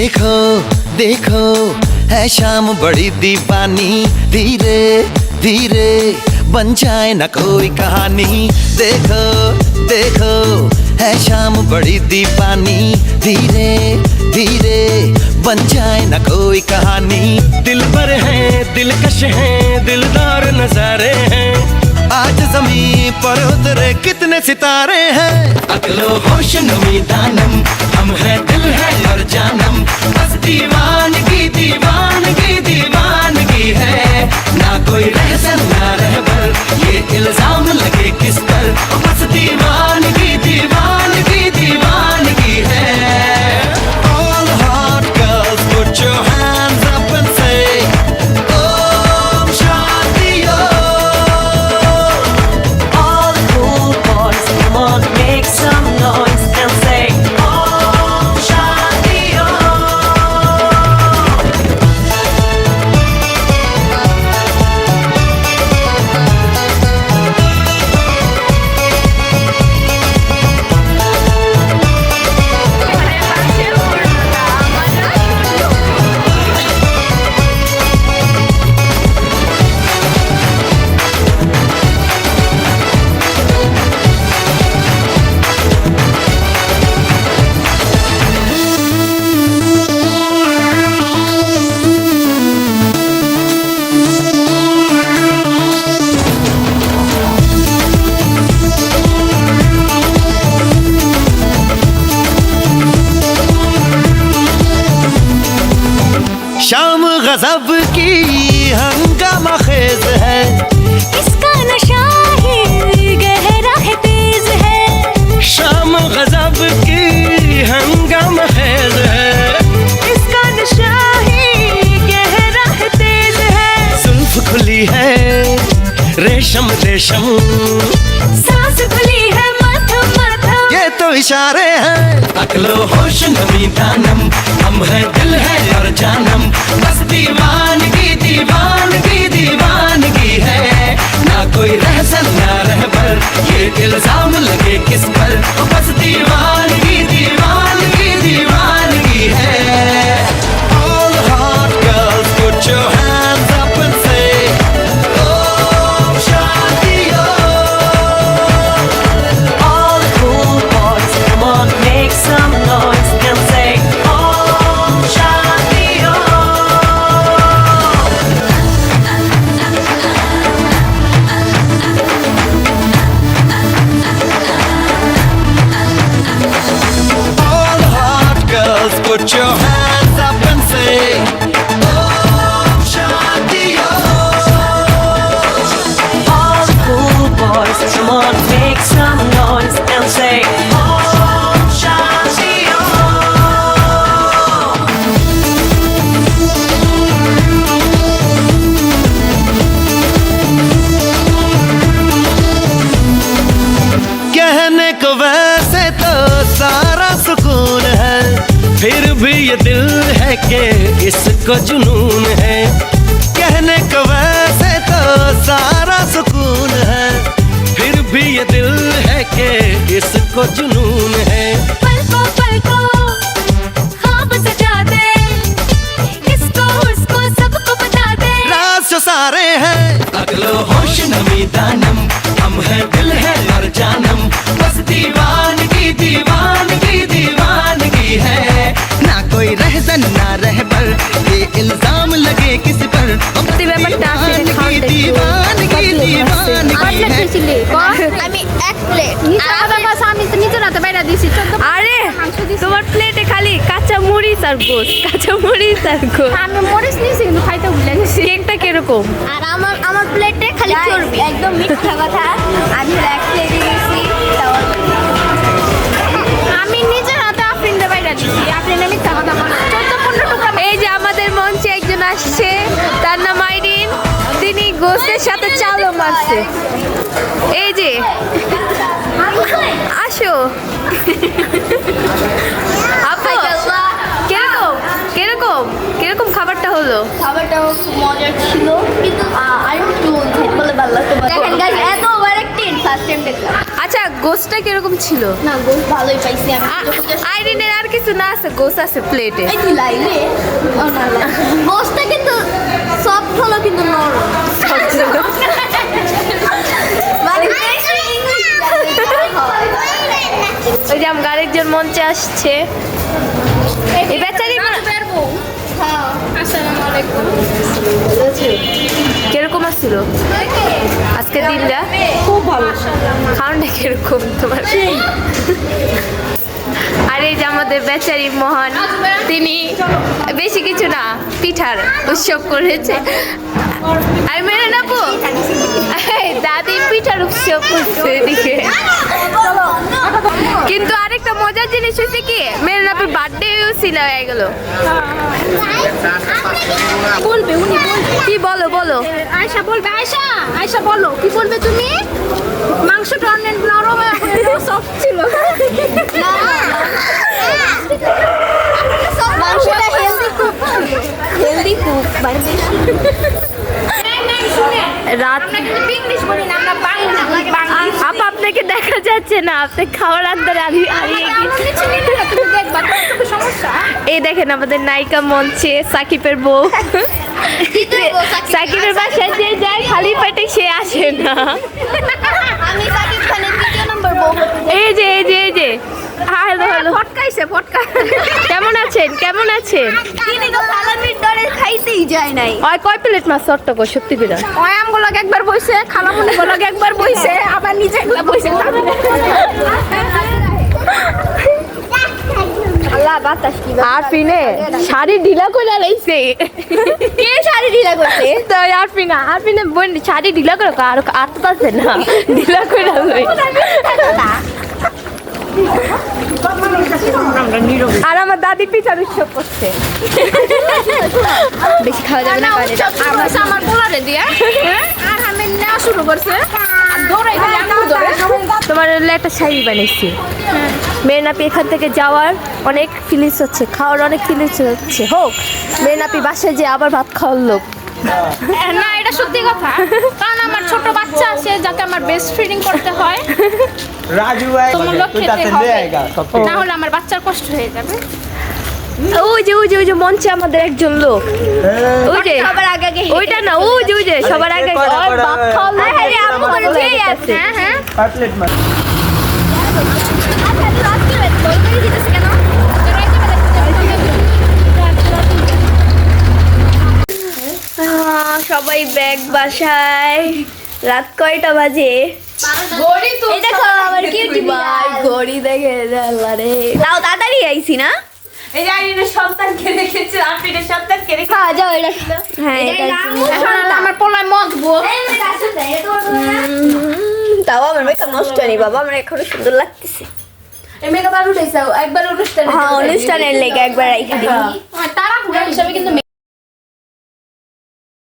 देखो देखो है शाम बड़ी दीवानी, धीरे धीरे बन जाए ना कोई कहानी। देखो देखो है शाम बड़ी दीवानी, धीरे धीरे बन जाए ना कोई कहानी। दिल पर है दिलकश है दिलदार नजारे हैं, आज ज़मीं पर उतरे कितने सितारे हैं। अकलो होश नमी दानम, हम है दिल है और जानम, बस दीवानगी दीवानगी दीवानगी है। ना कोई रहसन ना रहबर, ये इल्जाम लगे किस पर, बस दीवानगी दीवानगी दीवानगी है। All the hot girls put your hands up and say Om Shanti Om। All the cool boys, come on, make some noise and say Om Shanti Om। शाम गजब की हंगामा खेज है, इसका नशा ही गहरा है तेज है। शाम गजब की हंगामा खेज है, इसका नशा ही गहरा है तेज है। जुल्फ खुली है रेशम रेशम, सांस खुली है मध्यम मध्यम, ये तो इशारे हैं। अकलो होश नमी दानम, हम है दिल है और जानम, बस दीवानगी दीवानगी दीवानगी है। ना कोई रहसन ना रहबर, ये इल्जाम लगे किस पर, बस दीवानगी दीवानगी दीवानगी है। All the hot girls put your hands up and say Om Shanti Om। all the cool boys, come on, make some noise and say Om Shanti Om। All the hot girls put your hands up and say Om Shanti Om। All the cool boys, come on, make some noise and say Om Shanti Om। कहने को वैसे तो सारा सुकून है, फिर भी ये दिल है कि इसको जुनून है। कहने को वैसे तो सारा सुकून है, फिर भी ये दिल है कि इसको जुनून है। पलकों ख्वाब सजा दे, इसको उसको सबको बता दे। राज जो सारे हैं। अगलो होश नमी दानम, हम है दिल है और जानम, बस दीवानगी दीवानगी दीवानगी है। ना कोई रहसन ना रहबर, ये इल्जाम लगे किस पर, दीवानगी दीवानगी दीवानगी है। আমি এক প্লেট আর আমি তো নিতে রাতে বাইরে দিছি 14 আরে তোমার প্লেটে খালি কাঁচা মরিচ আর গোস, কাঁচা মরিচ আর গোস। আমি মরিচ নিয়েছি কিন্তু খাইতে ভুলে গেছি। কেকটা কিরকম? আর আমার প্লেটে খালি চর্বি, একদম মিথ্যা কথা। আমি এক প্লেটে দিয়েছি, আমি নিজের হাতে আফরিনটা বাইরে দিছি। আফরিনে মিথ্যা কথা বলে 14-15 টুকরা। এই যে আমাদের মঞ্চে একজন আসছে, তার নাম আইরিন, তিনি গোসের সাথে চালও মারছে। এই যে আসো আপু, কিরকম কিরকম কিরকম খাবারটা হলো? খাবারটা খুব মজার ছিল, কিন্তু আর একটু খেতে বলে ভালো লাগতো। দেখেন গাইস, এত ওভার অ্যাক্টিং ফার্স্ট টাইম দেখলাম। আচ্ছা গোসটা কিরকম ছিল? না গোস ভালোই পাইছি আমি। আইরিনের আর কিছু না আছে, গোস আছে প্লেটে। এই তুই লাইলে ও না গোসটা কিন্তু সফট হলো কিন্তু নরম। মানে বেশি ইংলিশ ওই যে আমার আরেকজন মঞ্চে আসছে। এই বেচারি হ্যাঁ আসসালামু আলাইকুম। কিরকম আসছিল আজকে দিনটা? খুব ভালো। খাওয়াটা কিরকম তোমার? আর এই যে আমাদের বেচারি মহান, তিনি বেশি কিছু না, পিঠার উৎসব করেছে। আর মেরে নাপু দাদি পিঠার উৎসব করছে এদিকে। কিন্তু আরেকটা মজার জিনিস হচ্ছে কি, মেরে নাপুর বার্থডেও ছিল হয়ে গেল। বলবে উনি বলবে। কি বলো বলো? আয়শা বলবে। আয়শা আয়শা বলো কি বলবে তুমি? মাংসটা অনেক নরম সফট ছিল। মাংসটা হেলদি খুব। হেলদি খুব মানে রাত ইংলিশ বলি না আমরা বাংলা। আপা আপনাকে দেখা যাচ্ছে না, আপনি খাওয়ার আন্দারে হারিয়ে সমস্যা। এই দেখেন আমাদের নায়িকা মঞ্চে, সাকিবের বউ। সাকিবের বাসায় যে যায় খালি পেটে সে আসে না। আমি সাকিব খানের দ্বিতীয় নম্বর বউ। এই যে এই যে এই যে হ্যালো হ্যালো, ফটকাইছে ফটকা। কেমন আছেন কেমন আছেন? তিনি তো সালামির ডরে খাইতেই যায় নাই। ওই কয় প্লেট মাছ চট্ট কর সত্যি করে? ওই আমগুলোকে একবার বইছে, খালামুনি গুলোকে একবার বইছে, আবার নিজে একলা বইছে। আল্লাহ বাতাস কি আর পিনে শাড়ি ঢিলা করে লাইছে। কে শাড়ি ঢিলা করছে? তো আর পিনে বোন শাড়ি ঢিলা করে আর আটতাছে না, ঢিলা করে লই। আর আমার দাদি পিঠার উৎসব করছে। বেশি খাওয়া যাবে না, আমার পোলারে দিয়া আর আমি নেওয়া শুরু করছে। আর দৌড়াই গেলে আমি দৌড়ে। তোমার হলো একটা শাড়ি বানিয়েছি। মেয়েনাপি এখান থেকে যাওয়ার অনেক ফিলিংস হচ্ছে, খাওয়ার অনেক ফিলিংস হচ্ছে। হোক মেয়েনাপি বাসায় যে আবার ভাত খাওয়ার লোক। না এটা সত্যি কথা, কারণ আমার ছোট বাচ্চা আছে যাকে আমার বেস্ট ফিডিং করতে হয়। राजू তোমার লোক খেতে ले হবে, आएगा सब না হলে আমার বাচ্চার কষ্ট হয়ে যাবে। ওই যে মঞ্চে আমাদের একজন লোক, ওই যে সবার আগে আগে ওইটা না, ওই যে সবার আগে কয়টা ওর ভাত খাওয়ার লোক। আরে আম্মু করে যেই আছে। হ্যাঁ হ্যাঁ प्लेट में আচ্ছা তুই রাত কি বেশ কল করে দিতেছ কেন? সবাই ব্যাগ বাসায়। রাত কয়টা বাজে? ঘড়ি তো এই দেখো আমার কিউটি ভাই ঘড়ি দেখে আল্লাহ রে। তাও তাড়াতাড়ি আইছি না? এই যে আইনের সন্তানকে দেখেছে, আফরিনের সন্তানকে দেখেছে। হ্যাঁ যাও এটা। হ্যাঁ এটা এটা এখন আমার পোলায় মগবো। তাও আমার মেকআপ নষ্ট হয়নি বাবা, আমার এখনো সুন্দর লাগতেছে। এই মেকআপ আর উঠেছে একবার অনুষ্ঠানে। হ্যাঁ অনুষ্ঠানের লেগে একবার রাইখা দিই। তারা ঘুরা হিসাবে কিন্তু